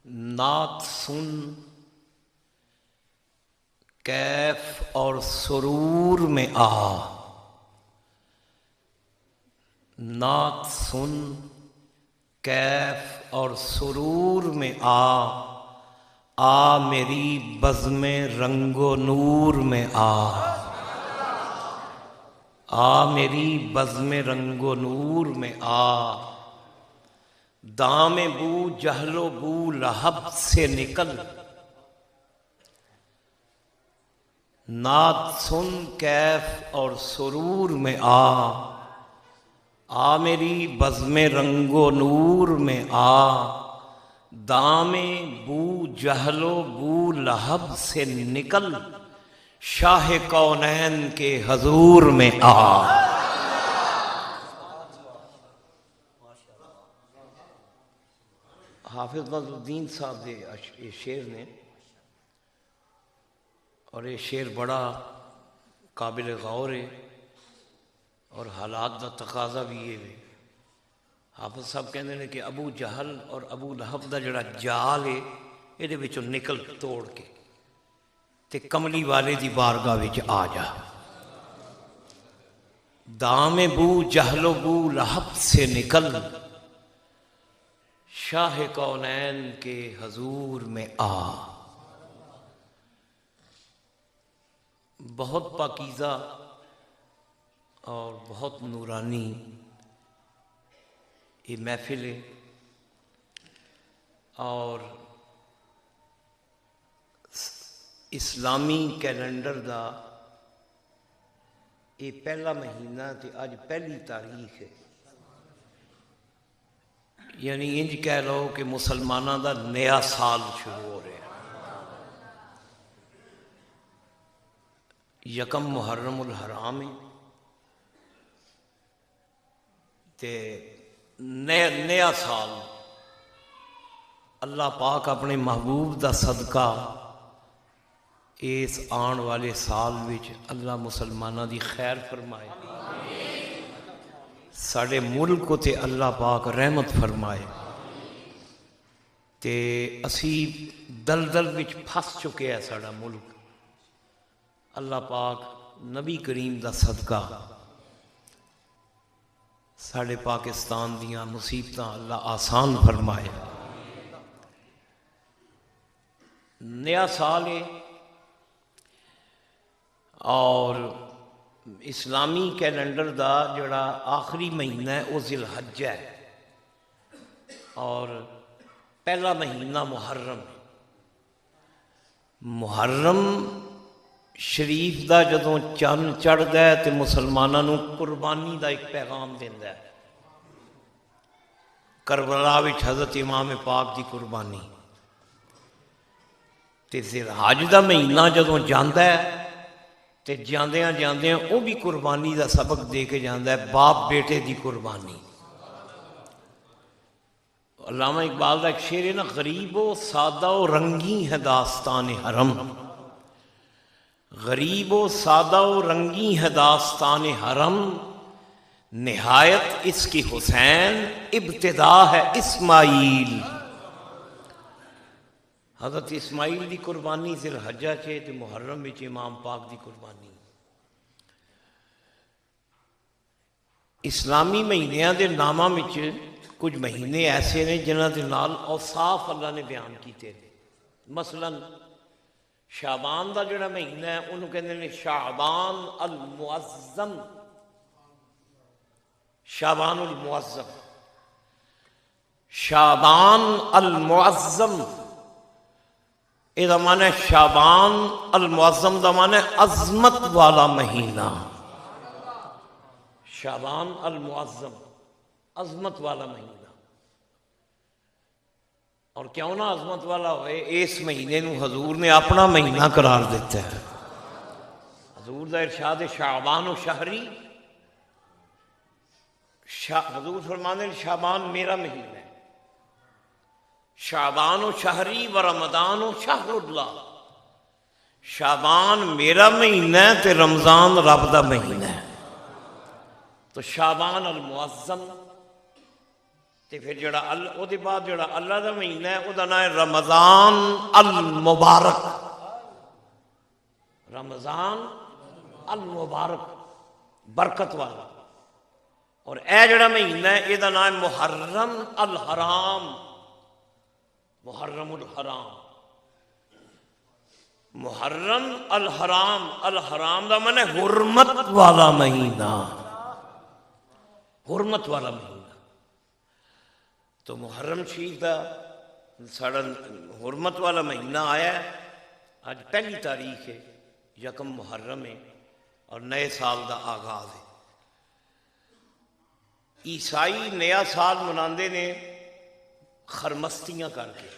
नात सुन कैफ और सुरूर में आ, नात सुन कैफ और सुरूर में आ मेरी बज़्म रंगो नूर में आ मेरी बज़्म रंगो नूर में आ, दामे बू जहलो बू लहब से निकल, नात सुन कैफ और सुरूर में आ मेरी बज़्म रंगो नूर में आ, दामे बू जहलो बू लहब से निकल, शाह कौनैन के हजूर में आ। हाफिज नज़रुद्दीन साहब के ये शेर ने, और ये शेर बड़ा काबिल गौर है और हालात का तकाजा भी ये है। हाफिज साहब कहते हैं कि अबू जहल और अबू लहब का जोड़ा जाल है ये विचों निकल तोड़ के ते कमली वाले की बारगाह विच आ जा, दामे बू जहलो बू लहब से निकल, शाह कौनैन के हजूर में आ। बहुत पाकीज़ा और बहुत नूरानी ये महफिल है, और इस्लामी कैलेंडर का ये पहला महीना तो अज पहली तारीख है, यानी इंज कह लो कि मुसलमानों का नया साल शुरू हो रहा है। यकम मुहर्रमुल हराम है ते नया साल अल्लाह पाक अपने महबूब का सदका इस आने वाले साल विच अल्लाह मुसलमानों की खैर फरमाए, साढ़े मुल्क को ते अल्लाह पाक रहमत फरमाए। ते असी दलदल विच फस चुके हैं साड़ा मुल्क, अल्लाह पाक नबी करीम का सदका साढ़े पाकिस्तान दियाँ मुसीबत अल्लाह आसान फरमाए। नया साल है और इस्लामी कैलेंडर का जोड़ा आखिरी महीना है वह ज़िलहज्जा है, और पहला महीना मुहर्रम है। मुहर्रम शरीफ का जदों चंद चढ़ता है तो मुसलमानों को कुर्बानी का एक पैगाम देता है। करबला विच हज़रत इमाम पाक की कुर्बानी, तो ज़िलहज का महीना जदों जाता है तो जांदियां जांदियां वो भी कुर्बानी का सबक दे के जाता है, बाप बेटे की कुर्बानी। अल्लामा इकबाल का एक शेर है ना, गरीब हो सादा हो रंगी है दास्तान हरम, गरीब व सादा व रंगी है दास्तान हरम, निहायत इसकी हुसैन इब्तिदा है इस्माइल। हज़रत इस्माइल की कुर्बानी ज़िलहज्जा चे ते मुहर्रम विच इमाम पाक की कुर्बानी। इस्लामी महीनों के नामां विच कुछ महीने ऐसे ने जिन्हां दे नाल औसाफ अल्लाह ने बयान किए। मसलन शाबान का जोड़ा महीना है उन्होंने कहते हैं शाबान अल मुअज़्ज़म, शाबान अल मुअज़्ज़म, शाबान अल मुअज़्ज़म इसका माना है शाबान अल मुअज़्ज़म का माना है अज़मत वाला महीना। शाबान अल मुअज़्ज़म अज़मत वाला महीना, और क्यों ना अजमत वाला होए, इस महीने नूं हजूर ने अपना महीना करार दिता है। हजूर का इरशाद है शाबान व शहरी, हजूर फरमाते शाबान मेरा महीना है, शाबान व शहरी व रमदान व शहरुल्लाह, शाबान मेरा महीना है तो रमजान रब का महीना है। तो शाबान अल मुअज़्ज़म तो फिर जड़ा उसके बाद जड़ा अल्लाह का महीना है उसका नाम है रमज़ान अल मुबारक। रमज़ान अल मुबारक, बरकत वाला। और यह जड़ा महीना है इसका नाम है मुहर्रम अल हराम। मुहर्रम उल हराम, मुहर्रम अल हराम। अल हराम का मन है हुर्मत वाला महीना, हुर्मत वाला महीना। तो मुहर्रम शरीफ का साड़ा हुर्मत वाला महीना आया। आज पहली तारीख है, यकम मुहर्रम है और नए साल का आगाज है। ईसाई नया साल मनाते ने खरमस्तियां करके,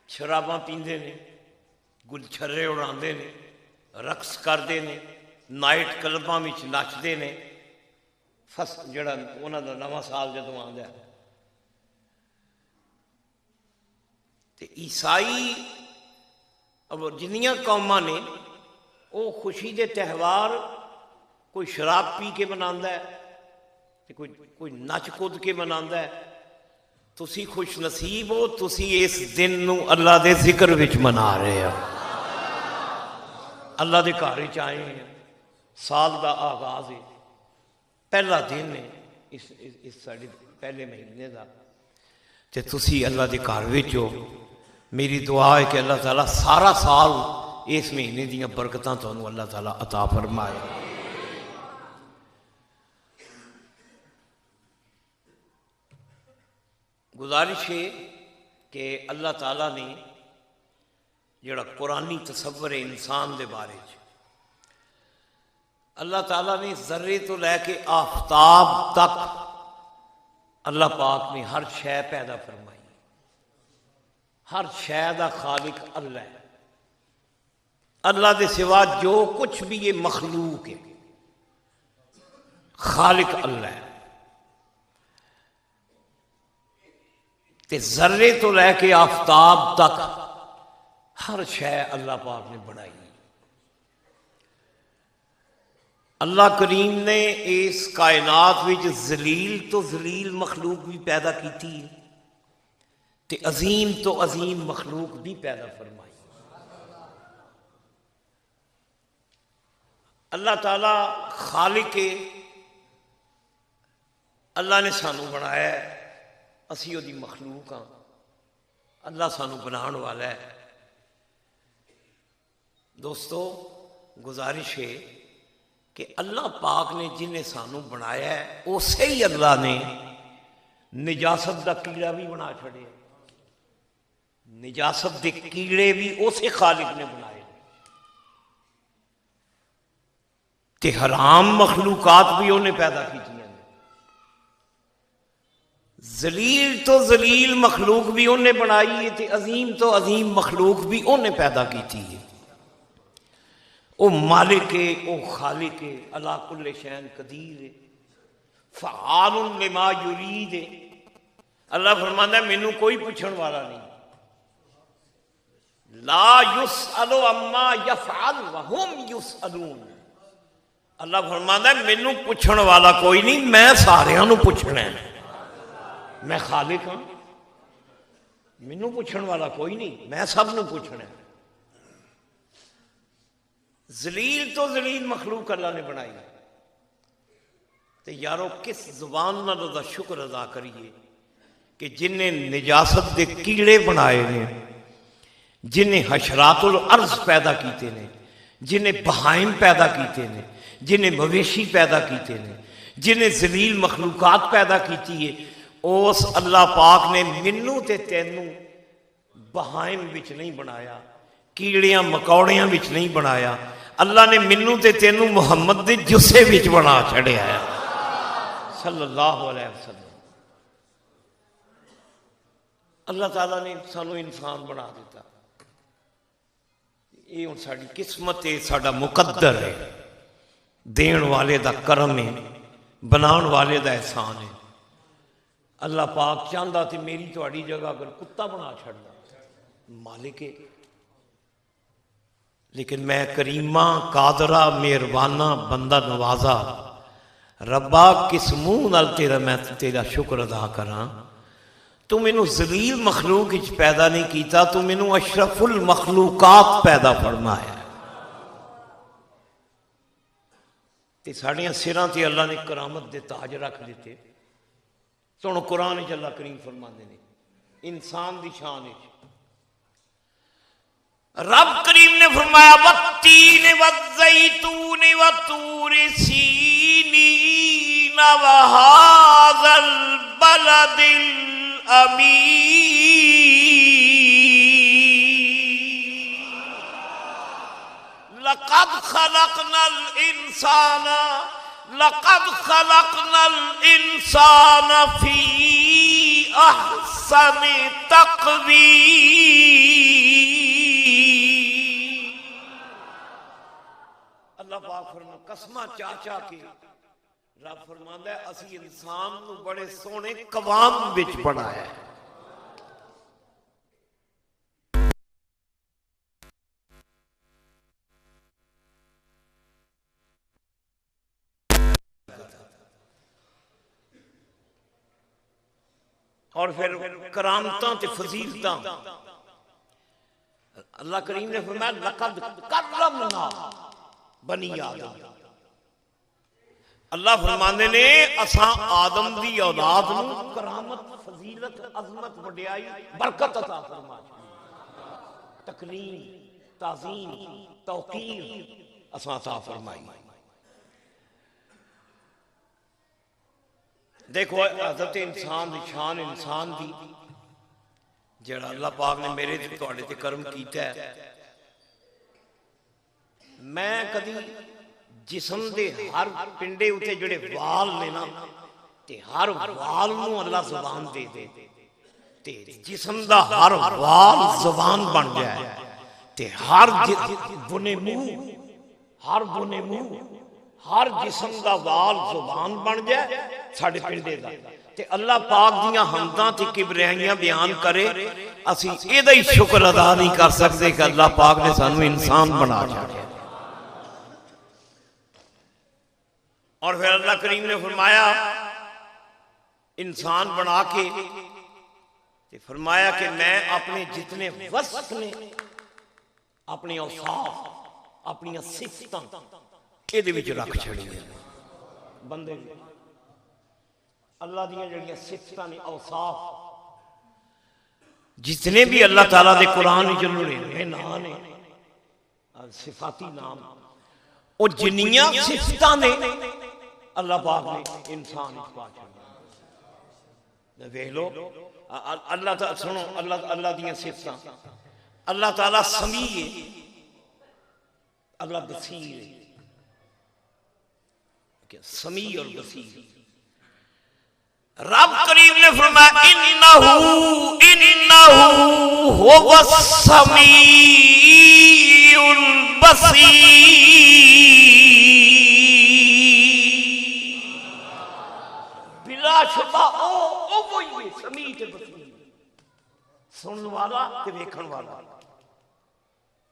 शराबा पींदे ने, गुलछर्रे उड़ाते ने, रक्स करते हैं, नाइट क्लबां में नचते हैं। जड़ा उन्होंने नवा साल जो आता है तो ईसाई अब जिन्नियां कौमां ने वो खुशी के त्यौहार कोई शराब पी के मनांदा है तो कोई नच कूद के मनांदा है। तुसी खुश नसीब हो, तुसी इस दिन नू अल्लाह के जिक्र विच मना रहे हो, अल्लाह के घर च आए हैं। साल का आगाज है, पहला दिन है इस साढ़े पहले महीने का। तो तुसी अल्लाह के घर विच हो। मेरी दुआ है कि अल्लाह ताला सारा साल इस महीने दीयां बरकतां तुहानूं अल्लाह ताला अता फरमाए। गुजारिश है कि अल्लाह ताला ने जिहड़ा कुरानी तसव्वुर है इंसान के बारे च, अल्लाह ताला ने जर्रे तो लैके आफ्ताब तक अल्लाह पाक ने हर शै पैदा फरमाई। हर शै का खालिक अल्लाह है। अल्लाह के सिवा जो कुछ भी ये मखलूक है, खालिक अल्लाह है। ते जर्रे तो लैके आफ्ताब तक हर शै अल्लाह पाक ने बनाई। अल्लाह करीम ने इस कायनात विच जलील तो जलील मखलूक भी पैदा की ते अजीम तो अजीम मखलूक भी पैदा फरमाई। अल्लाह ताला खालिक है। अल्लाह ने सानू बनाया है, असी उहदी मखलूक हाँ। अल्लाह सानू बनाने वाला है। दोस्तों, गुजारिश है कि अल्लाह पाक ने जिन्हें सानू बनाया है उसे ही अल्लाह ने निजासत का कीड़ा भी बना छड़े। निजासत के कीड़े भी उसे खालिक ने बनाए ते हराम मखलूकात भी उन्हें पैदा की। जलील तो जलील मखलूक भी उन्हें बनाई है ते अजीम तो अजीम मखलूक भी उन्हें पैदा की है। ओ मालिक है, ओ खालिक है, अला कुल्ले शैन कदीर है, फ़आलुन लिमा युरीद है। अल्लाह फरमाता है मैनू कोई पूछण वाला नहीं। ला युसअलु अम्मा यफ़अल व हुम युसअलून। अल्लाह फरमाता है मैनू पूछण वाला कोई नहीं, मैं सारियां नू पूछना है। मैं खालिक हाँ, मैनू पूछण वाला कोई नहीं, मैं सब नू पूछना है। जलील तो जलील मखलूक अल्लाह ने बनाई। तो यारो किस जुबान नाल उहदा शुक्र अदा करिए कि जिन्हें निजासत के कीड़े बनाए ने, जिन्हें हशरातुल अर्ज पैदा किए ने, जिन्हें बहाइम पैदा किए ने, जिन्हें मवेशी पैदा किए ने, जिन्हें जलील मखलूकात पैदा की है। उस अल्लाह पाक ने मैनू ते तैनू बहाइम विच नहीं बनाया, कीड़ियां मकौड़ियां विच नहीं बनाया। अल्लाह ने मैनू ते तैनू मुहम्मद के जुस्से विच बना छड़िया है सल्लल्लाहु अलैहि वसल्लम। अल्लाह ताला ने सानू इंसान बना दिता। ये हुण साडी किस्मत है, साडा मुकद्दर है, देण वाले दा करम है, बनाउण वाले दा एहसान है। अल्लाह पाक चाहता तो मेरी थोड़ी जगह अगर कुत्ता बना छड़ना, मालिक है। लेकिन मैं करीमा कादरा मेहरबाना बंदा नवाजा रब्बा किस मुंह नाल तेरा मैं तेरा शुक्र अदा करा, तू मैनू जलील मखलूक विच पैदा नहीं किया, तू मैनू अशरफुल मखलूकात पैदा फरमाया। ते साड़ियां सिरां ते अल्लाह ने करामत दे ताज रख दिते। सुनो कुरान च अल्लाह करीम फरमाते ने इंसान की शान है। रब करीम ने फरमाया वत्तीन वज़ैतून वतूर सीनीन वहाज़ल बलदिल अमीन लक़द खलक़नल इंसाना लक़द खलक़नल इंसाना फी अहसनि तक़वीम। अल्लाह पाक फरमा कसमा चा चा के रब फरमांदा है असी इंसान को बड़े सोहने कवाम विच बनाया है। और फिर करामतां ते फजीलतां अल्लाह करीम ने फरमाया लक़द करमना बनी आदम। अल्लाह फरमाते ने असां आदम दी औलाद नूं करामत फजीलत अजमत वडियाई बरकत अता फरमा तकरीम ताज़ीम तौकीर असां अता फरमाई। देखो हज़रत इंसान की शान इंसान की जेड़ा अल्लाह पाक ने मेरे ते तुहाडे ते करम कीता है। मैं कदी जिस्म दे हर पिंडे उत्ते जेड़े वाल ने ना ते हर वाल नूं अल्लाह ज़ुबान दे दे ते जिस्म दा हर वाल ज़ुबान बन जाए ते हर बुने मुंह हर जिस्म का वाल जुबान बन जाए साडे पिंडे दा ते अल्लाह पाक दियां हमदां ते किबरियाइयां बयान करे। असीं इहदा ही शुक्र अदा नहीं कर सकते कि अल्लाह पाक ने सानू इंसान बना छाड़िया। और फिर अल्लाह करीम ने फरमाया इंसान बना के ते फरमाया कि मैं अपने जितने वस्फ ने अपने औसाफ अपनी सिफतां ਇਹਦੇ ਵਿੱਚ रख छड़िया बंदे अल्लाह दियां जड़ियां सिफतां ने औसाफ जितने भी अल्लाह ताला दे कुरान विच लुढ़े नाम ने सिफाती नाम वो जिन्नियां सिफतां ने अल्लाह पाक ने इंसान विच पा छड़िया। देख लो अल्लाह ताला सुनो अल्लाह दियां सिफतां अल्लाह ताला समी है अल्लाह बसीर है समी और बसीर। रब करीम ने फरमाया इन्नहु हुवस समीउल बसीर। बिलाशुबा ओ वही है समी ते बसीर सुनने वाला ते देखने वाला।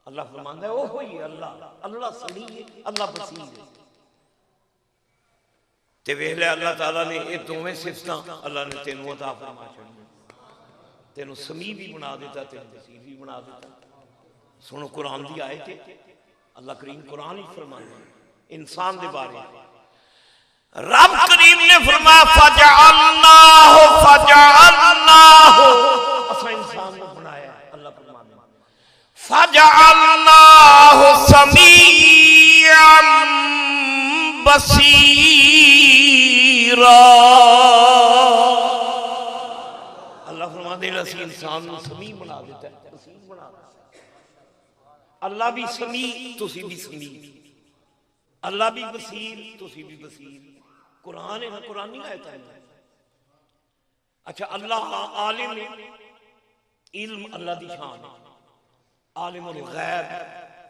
अल्लाह फरमांदा है ओ वही अल्लाह समी है अल्लाह बसीर है। ते वेख लिया अल्लाह ताला ने ये दोवें सिफतां अल्लाह ने तेनू अता फरमा छड़ियां। तेनू समी भी बना दिता तेनू बसीर भी बना दिता। सुनो कुरान दी आयत है अल्लाह करीम कुरान ही फरमांदा इंसान दे बारे रब करीम ने फरमाया फजअलनाहु असां इंसान को बनाया अल्लाह फरमांदा फजअलनाहु समीअन बसीरा। अल्लाह फरमाते हैं असीं इंसान को समी बना देता है बसीर बना देता। अल्लाह भी समी तुसी भी समी अल्लाह भी बसीर तुसी भी बसीर। कुरान है ना कुरानी आयत है। अच्छा अल्लाह आलिम इल्म अल्लाह दी शान है आलिमुल गैब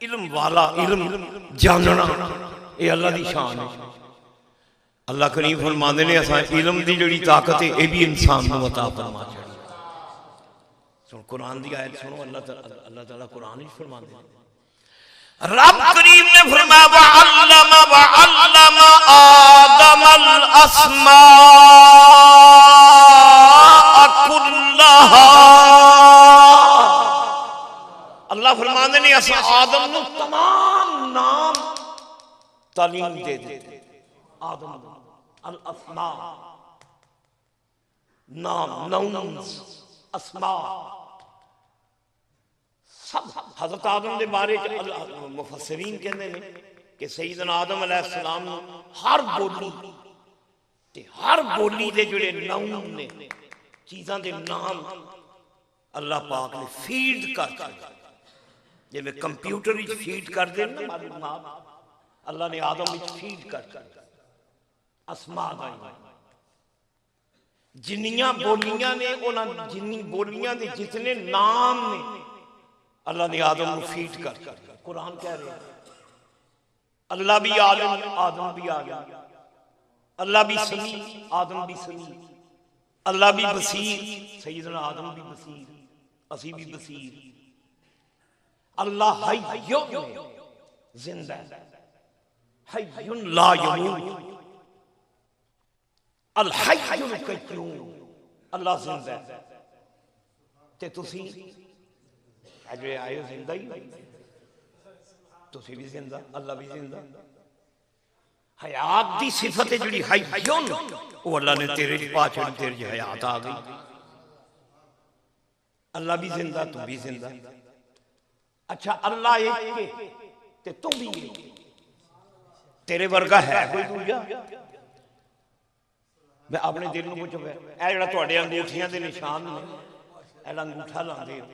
इल्म वाला इल्म जानना ये अल्लाह की शान है। अल्लाह करीम फरमाते ने असां इल्म की जिहड़ी ताकत है ये भी इंसान को अता फरमा छड़ी। सुन कुरान की आयत सुनो अल्लाह ताला कुरान ही फरमाते हैं रब करीम ने फरमाया अल्लम व अल्लम आदमल अस्मा कुल्लहा। अल्लाह फरमाते ने अस आदम नू तमाम नाम तालीम दे दिते। आदम अल अस्मा नाम, नाउन्स, अस्मा सब। हजरत आदम के बारे मुफस्सिरीन कहते हैं कि सैयदना आदम अलैहिस्सलाम हर बोली ते हर बोली दे जुड़े नाउन ने, चीज़ां दे नाम अल्लाह पाक ने फीड कर दिए। जिवें कंप्यूटर विच फीड कर दे ना मालूमात, अल्लाह ने आदम विच फीड कर दिया अस्मा दा। जिन्नियां बोलियां ने उन्हां जिन्नी बोलियां दे जितने नाम ने अल्लाह ने आदम को फीड कर दिया। कुरान कह रहे हैं अल्लाह भी आलिम, आदम भी आलिम, अल्लाह भी समी, आदम भी समी, अल्लाह भी बसीर, सैयदना आदम भी बसीर, असी भी बसीर। अल्लाह हय्युन जिंदा, हय्युन ला यमूत, अल हय्युल कय्यूम, अल्लाह जिंदा ते तुसी अजे आयो जिंदा ही, तुसी भी जिंदा, अल्लाह भी जिंदा। हयात दी सिफत है जिहड़ी हय्युन, वो अल्लाह ने तेरे च पा छड़ी, तेरे च हयात आ गई। अल्लाह भी जिंदा, तू भी जिंदा। अच्छा अल्लाह एक है ते तू भी एक, तेरे वर्गा है कोई दूजा? मैं अपने दिल में पुछो, ए जिहड़ा तुहाडे अंगूठियां दे निशान ने, एड़ा अंगूठा लांदे हो,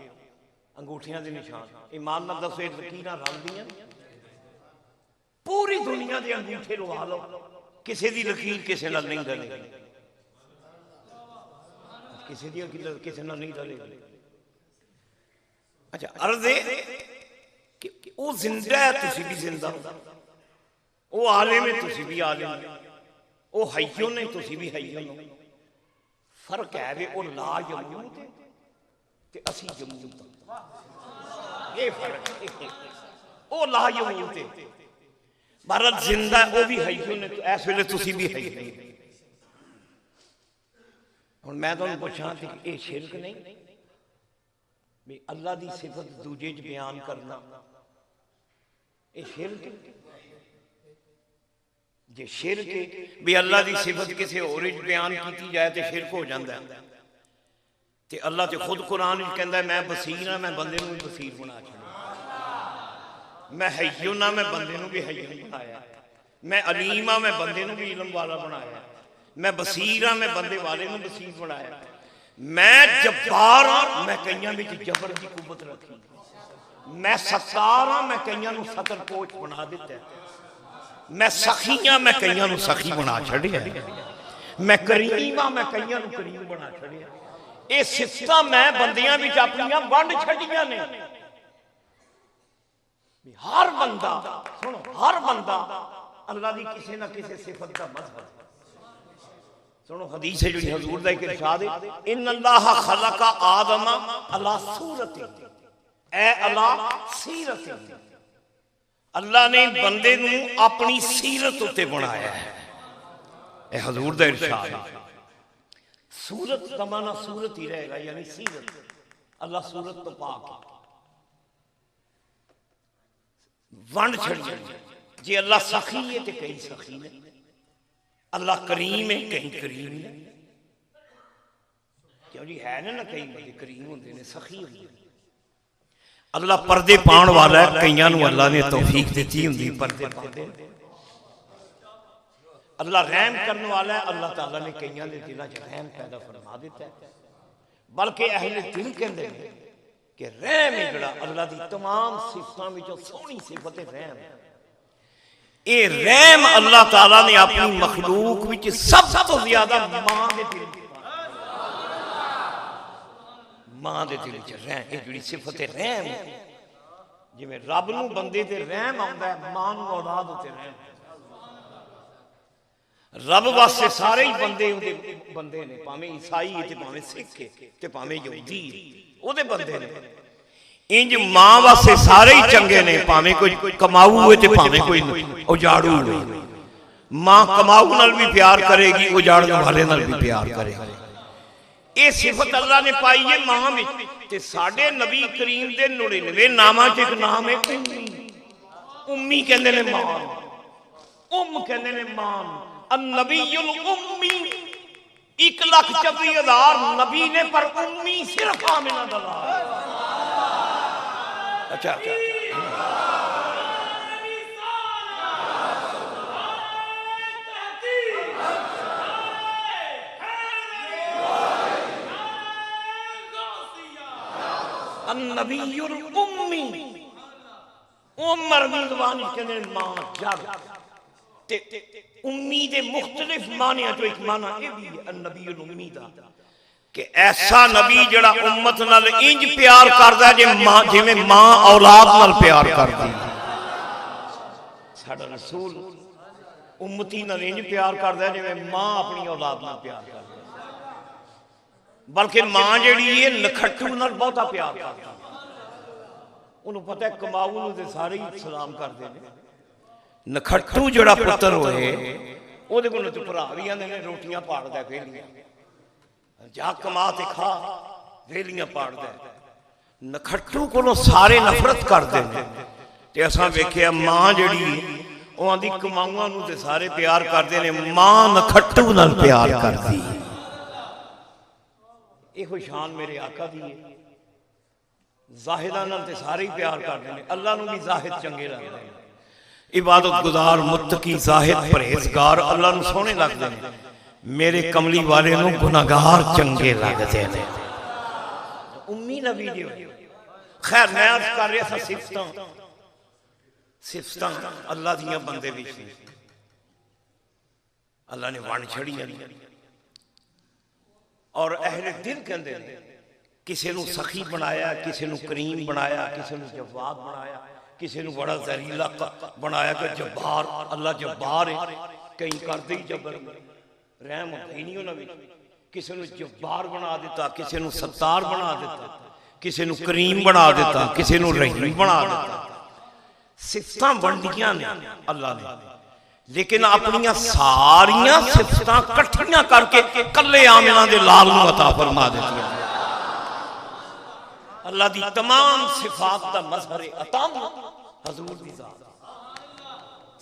अंगूठियां दे निशान, ईमान नाल दसो ये लकीरां रलदियां? पूरी दुनिया के अंगूठे लवा लो, किसी की लकीर किसी नाल नहीं रलेगी, किसी दी किसी नाल नहीं रलेगी। अच्छा अर्ज है कि वो जिंदा है, तुसी भी जिंदा, वो आलिम है, तुसी भी आलिम, वो हय्युन है, तुसी भी हय्युन हो। फर्क है वे वो ला यमूत ते असी यमूत, ये फर्क है। वो ला यमूत है, भारत जिंदा है, वो भी हय्युन है, इस वेले तुसी भी हय्युन। हुण मैं तुहानूं पुछां कि ये शिरक नहीं भी अल्लाह की सिफत दूजे च बयान करना, ये शिरक? जे शिरक भी अल्लाह की सिफत किसी होर च बयान की जाए तो शिरक हो जाता है। ते अल्लाह तो खुद कुरान कहता है मैं बसीर हाँ, मैं बंदे नूं भी बसीर बना छड्या, मैं हय्युन हाँ, मैं बंदे नूं भी हय्युन बनाया, मैं अलीम हाँ, मैं बंदे नूं भी इलम वाला बनाया, मैं बसीर हाँ, मैं बंदे वाले नूं बसीर बनाया, मैं जब्बार हाँ, मैं कईयां विच जबर की कुवत रखी, मैं सत्तार हाँ, मैं कईयां नूं सतर पोच बना दिता, मैं सखी हाँ, मैं कईयां नूं सखी बना छड्या, मैं करीम हाँ, मैं कईयां नूं करीम बना छड्या। ये सिफतां मैं बंदियां विच अपनियां वंड छड्डियां ने। हर बंदा सुनो, हर बंदा अल्लाह की किसी ना किसी सिफत का मजहर। सुनो हदीस है जी हजूर दा एक इरशाद है, इन अल्लाह खलका आदम अला सूरति, ए अला सीरति, अल्लाह ने बंदे नूं अपनी सीरत उत्ते बनाया है। ए हजूर दा इरशाद है। सूरत का माना सूरत ही रहेगा, यानी सीरत, अल्लाह सूरत तो पाक है। वंड छड़ी जे अल्लाह सखी है तो कई सखी ने, अल्लाह करीम है कई करीम ने, क्यों जी है ना कई बंदे करीम होंदे ने, सखी होंदे। अल्लाह पर्दे पाउण वाला है, कईयां नूं अल्लाह ने तौफीक दित्ती हुंदी पर्दे पाउंदे। अल्लाह रहम करने वाला है, अल्लाह ताला ने कईयां दे दिलां च रहम पैदा फरमा दिता है। बल्कि अहले दिल कहंदे ने कि रहम है जिहड़ा अल्लाह दी तमाम सिफतां विचों सोहनी सिफत है रहम। ये रहम अल्लाह ताला ने अपनी मखलूक विच सब तो ज्यादा मां दे दिल च, मां दे दिल च रहम, ये जिहड़ी सिफत है रहम, जिवें रब नूं बंदे ते रहम आउंदा है, मां नूं औलाद उते रहम। रब वास्ते सारे ही बंदे उहदे बंदे ने, भावें ईसाई ते भावें सिख ते भावें यहूदी ओहदे बंदे ने। इंज मां वास्ते सारे ही चंगे ने, भावें कोई कमाऊ हो ते भावें कोई उजाड़ू हो। मां कमाऊ नाल भी प्यार करेगी, उजाड़ने वाले नाल भी प्यार करेगी। ये सिफत अल्लाह ने पाई है मां में। ते साडे नबी करीम दे 99 नामां च एक नाम है उम्मी। उम्मी कहंदे ने मां, कहंदे ने मां। अन्नबीयुल उम्मी 1,24,000 नबी ने, पर उम्मी सिर्फ आमिना दा नाम। अच्छा अन्नबीयुल उम्मी उमर दी ज़बान कहंदे ने मां जड़। ते उम्मी दे मुख्तलिफ मानियां चो एक माना ये भी है अन्नबीयुल उम्मी दा, कि ऐसा नबी जड़ा उम्मत नाल इंज प्यार करदा जे मां जिवें मां औलाद नाल प्यार करदी। साडा रसूल उम्मती नाल इंज प्यार करदा जिवें मां अपनी औलाद नाल प्यार करदी। बल्कि मां जिहड़ी है नखट्टू नाल बहुता प्यार करदी। उन्होंने पता है कमाऊ नूं ते सारे ही सलाम करदे ने, नखट्टू जड़ा पुत्र होए ओहदे कोल ते भरा भी आंदे ने रोटियां पाड़दा वेलियां, जा कमा ते खा वेलियां पाड़दा। नखट्टू कोलों सारे नफरत करदे ने। ते असां वेखिया मां जिहड़ी ओह आंदी कमाऊआं नूं ते सारे प्यार करदे ने, मां नखट्टू नाल प्यार करदी। इहो शान मेरे आका दी है। जाहिदां नाल ते सारे ही प्यार करदे ने, अल्लाह नूं भी जाहिद चंगे लगदे ने। इबादत गुजार मुत्तकी जाहिद परहेजगार अल्लाह नूं सोहणे लगदे ने। मेरे कमली वाले नूं गुनाहगार चंगे लगदे ने। उम्मी नबी जी। खैर मैं अर्ज कर रहा था सिफतां अल्लाह दियां बंदे विच अल्लाह ने वंड छड़ियां और अहले दिल कहंदे ने किसी नूं सखी बनाया, किसी नूं करीम बनाया, किसी नूं जवाब बनाया, किसी नूं बड़ा जहरीला बनाया कि जब्बार। अल्लाह जब्बार है, कई करदे ही जबर रहम ही नहीं उन्हां विच। किसी नूं जब्बार बना दिता, किसी नूं सत्तार बना दिता, किसी नूं करीम बना दिता, किसी नूं रहीम बना दिता। सिफतां वंडियां ने अल्लाह ने, लेकिन अपनियां सारियां सिफतां इकट्ठियां करके कल्ले आमिना दे लाल नूं अता फरमा दित्तियां। अल्लाह दी तमाम सिफात दा मज़हर अता हजूर दी ज़ात,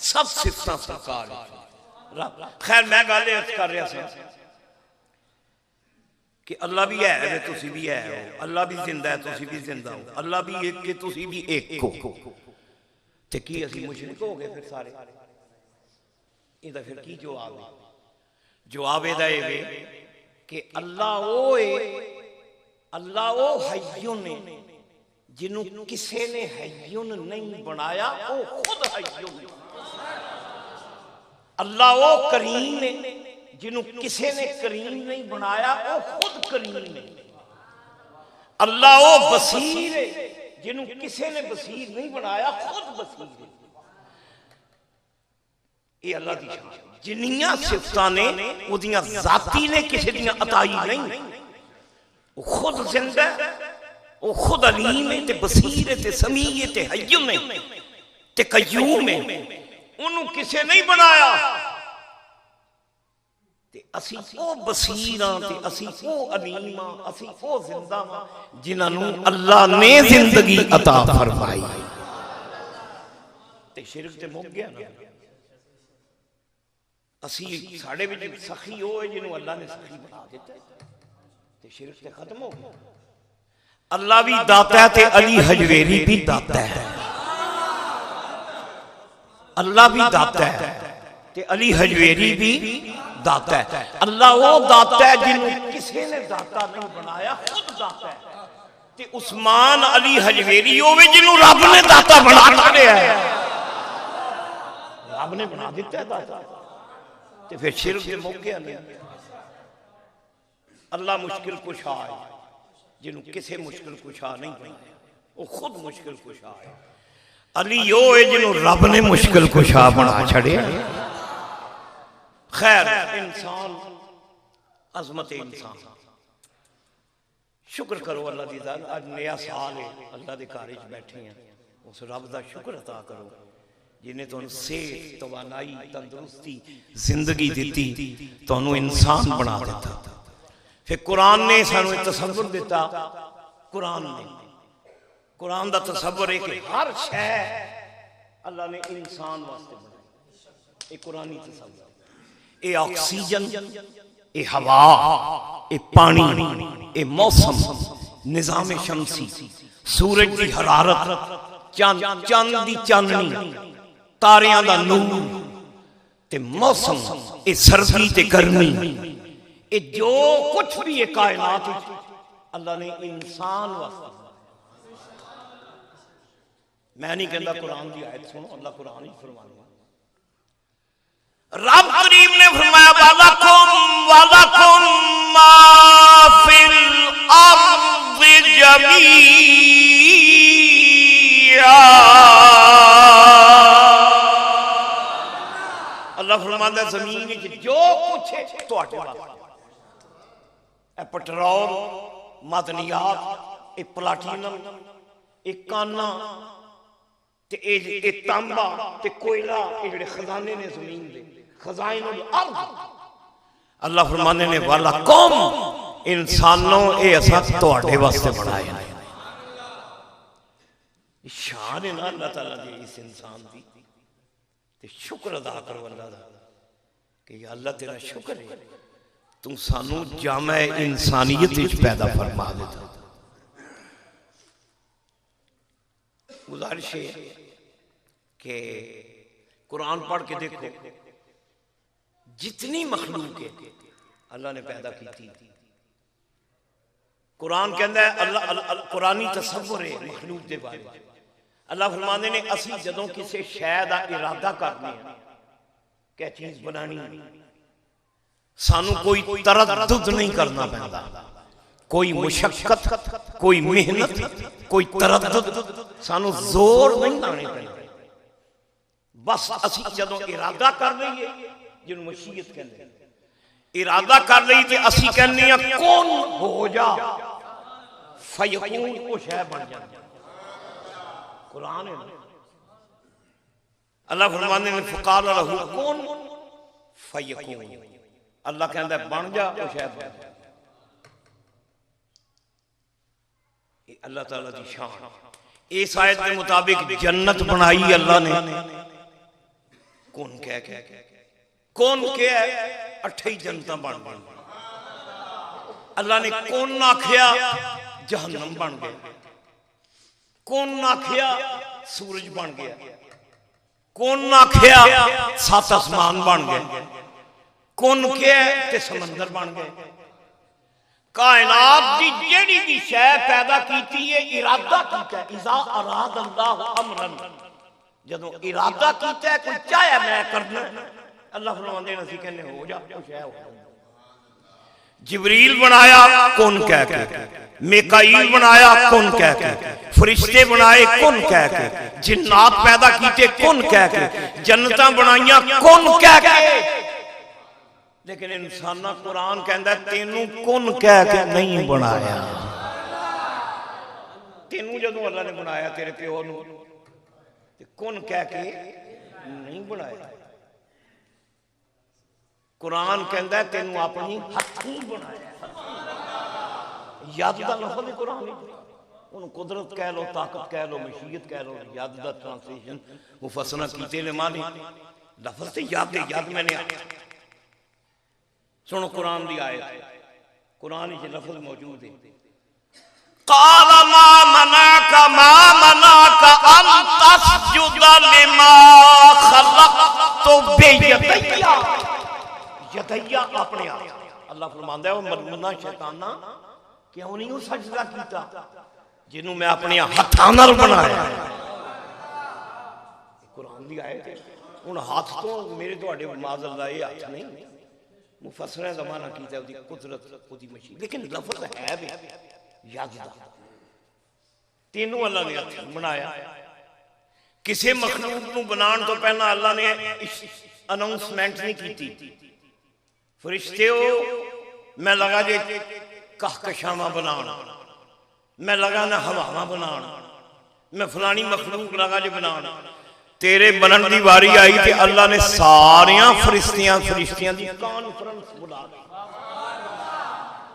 सब सिफतां सरकार। खैर मैं गल अर्ज कर रहा था कि अल्लाह भी है वे तुसी भी है हो, अल्लाह भी जिंदा है तुसी भी जिंदा हो, अल्लाह भी एक के तुसी भी एक हो। ते की असीं मुशरिक हो गए फिर सारे? इहदा फिर की जवाब है? जवाब इहदा ए वे कि अल्लाह ओ है, अल्लाह ओ हय्युन ने जिन्हों किसी ने हय्युन नहीं बनाया, वो खुद हय्युन। अल्लाह ओ करीम ने जिन्हों किसी ने करीम नहीं बनाया, वो खुद करीम ने। अल्लाह ओ बसीर है जिन्हों किसी ने बसीर नहीं बनाया, खुद बसीर है। ये अल्लाह दी शान। जिन्नियां सिफतां ने उहदियां जाती ने, किसी दियां अताई नहीं। वो खुद जिंदा है, वो खुद अलीम है, ते बसीर है, ते समी है, ते हय्युन है, ते कय्यूम है। उन्होंने किसी नहीं बनाया। ते असी ओ बसीर हां, ते असी ओ अलीम हां, असी ओ जिंदा हां जिन्हां अल्लाह ने जिंदगी अता फरमाई। ते शिरक ते मुक गया ना। असी साडे विच सखी ओ है जिन्हों अल्लाह ने सखी बना दिता, ते शिरक ते खत्म हो गया। अल्लाह भी दाता है, ते अली हजवेरी भी दाता है। अल्लाह भी दाता है, ते अली हजवेरी भी दाता है। अल्लाह वो दाता है जिन्हों किसी ने दाता नहीं बनाया, खुद दाता है। ते उस्मान अली हजवेरी होवे जिन्हों रब ने दाता बना दिया है। रब ने बना दिता है दाता। ते फिर शिरक ते मुक गया नहीं। अल्लाह मुश्किल कुशा है जिन्हों किसी मुश्किल कुशा नहीं बनाया, वो खुद मुश्किल कुशा है। अली यो है जिन्हों रब ने मुश्किल कुशा बना छड़िया। खैर इंसान अजमत इंसान शुक्र करो अल्लाह दी ज़ात, अज नया साल है, अल्लाह के घर बैठे हैं, उस रब का शुक्र अदा करो जिन्हें तुहानू सेहत, तवानाई, तंदुरुस्ती, जिंदगी दी, तुहानू इंसान बना दिता। फिर कुरान ने सानू तसव्वुर दिता, कुरान का तसव्वुर है कि हर शै अल्लाह ने इंसान वास्ते बनाई। कुरानी तसव्वुर, ये ऑक्सीजन, ये हवा, ये पानी, ये मौसम, निजाम शमसी, सूरज की हरारत, चांद की चांदनी, तारियां दा नूर ते मौसम, ये सर्दी ते गर्मी, ये जो कुछ भी है कायनात अल्लाह ने इंसान वास्ते। मैं नहीं कहता कुरान की आयत सुनो, अल्लाह कुरान ही फरमाता, रब करीम ने फरमाया वालकुम मा फिल अर्ज़ि जमीआ। अल्लाह फरमाता जमीन में जो कुछ है तुहाडे वास्ते, पेट्रोल, मदनियात, प्लाटीनम, काना, तांबा, कोयला, ये जिहड़े खजाने ने जमीन दे, खजाइनुल अर्ज़। अल्लाह फरमाने ने वालकुम इंसानों, ये असां तुहाडे वास्ते बनाया है। शान है ना अल्लाह ताला दी इस इंसान दी, ते शुक्र अदा करो अल्लाह दा कि अल्लाह तेरा शुक्र है तू सानू जामा इंसानियत विच पैदा फरमा देता। गुजारिश है कि कुरान पढ़ के देखो, जितनी मखलूक है अल्लाह ने पैदा की थी। कुरान कहता है, अल्लाह कुरानी तसव्वुर है मखलूक के बारे में। अल्लाह फरमाते ने असी जदों किसी शै दा इरादा करने क्या चीज बनानी, सानू कोई तरद्दुद नहीं करना पैंदा, कोई मुशक्कत, कोई मेहनत, कोई तरद्दुद, सानू जोर नहीं लाने पैंदा। बस असी जदों इरादा कर लईए, जिन्होंने मशीयत कहते हैं, इरादा कर लई ते असी कहने कौन हो जा, फयकून वो शै बन जाती। कुरान है, अल्लाह फरमाते हैं फकाल लहू कुन फयकून, अल्लाह कहता है बन जा वो शै बन जा। अल्लाह ताला की शान। इस आयत के मुताबिक जन्नत बनाई अल्लाह ने कौन कह के, कौन क्या 28 जनता बन गई। अल्लाह ने कौन आखिया जहन्नम बन गया, कौन आखिया सूरज बन गया, कौन आखिया 7 आसमान बन गए, कौन क्या ते समंदर बन गए। कायनात की जेड़ी भी शै पैदा की है इरादा कीता, इज़ा अराद अल्लाह अमरन, जदों इरादा कीता कोई चाहे मैं करना, अल्लाह फरमाते हैं असि कहने हो जा वो शै हो। जिब्रील बनाया कौन कह के, मिकाईल बनाया कौन कह के, फरिश्ते बनाए कौन कह के, जिन्नात पैदा कीते कौन कह के, जन्नतां बनाईयां कौन कह के। लेकिन इंसान कुरान कहता तेनू कौन कह के नहीं बनाया। तेनू जदों अल्लाह ने बनाया तेरे प्यो नू कौन कह के नहीं बनाया। कुरान कहता है तेनू अपनी हथों बनाया। यद का लफज है कुरान, कुदरत कह लो, ताकत कह लो, मशीयत कह लो, यद का ट्रांसलेशन मुफस्सिर कीते ने मानी लफज से यद है, यद मैंने सुनो कुरान की आयत, कुरान में लफज मौजूद है। क़ाल मा मनाका अन तस्जुदा लिमा खलक़तु बियदैया। यदैया अपने आप, अल्लाह फरमांदा है वो मरमुना शैताना क्यों नहीं सजदा कीता जिन्हों मैं अपने हाथों नाल बनाया। कुरान की आयत है। हुण हाथ तो मेरे तुहाडे माज़अल्लाह ये हाथ नहीं, मुफस्सिरां दा माना कीता ओदी कुदरत, ओदी मशीन, लेकिन लफ्ज़ है भी याद दा। तीनों अल्लाह ने हाथ बनाया। किसी मखलूक नूं बनाउण तो पहला अल्लाह ने अनाउंसमेंट नहीं की, फरिश्ते हो मैं लगा जे कहकशावां बनाउण, मैं लगा ना हवावां बनाण, मैं फलानी मखलूक लगा जो बनाण। तेरे बनन की वारी आई तो अल्लाह ने सारिया फरिश्तियां की कॉन्फ्रेंस बुला दी।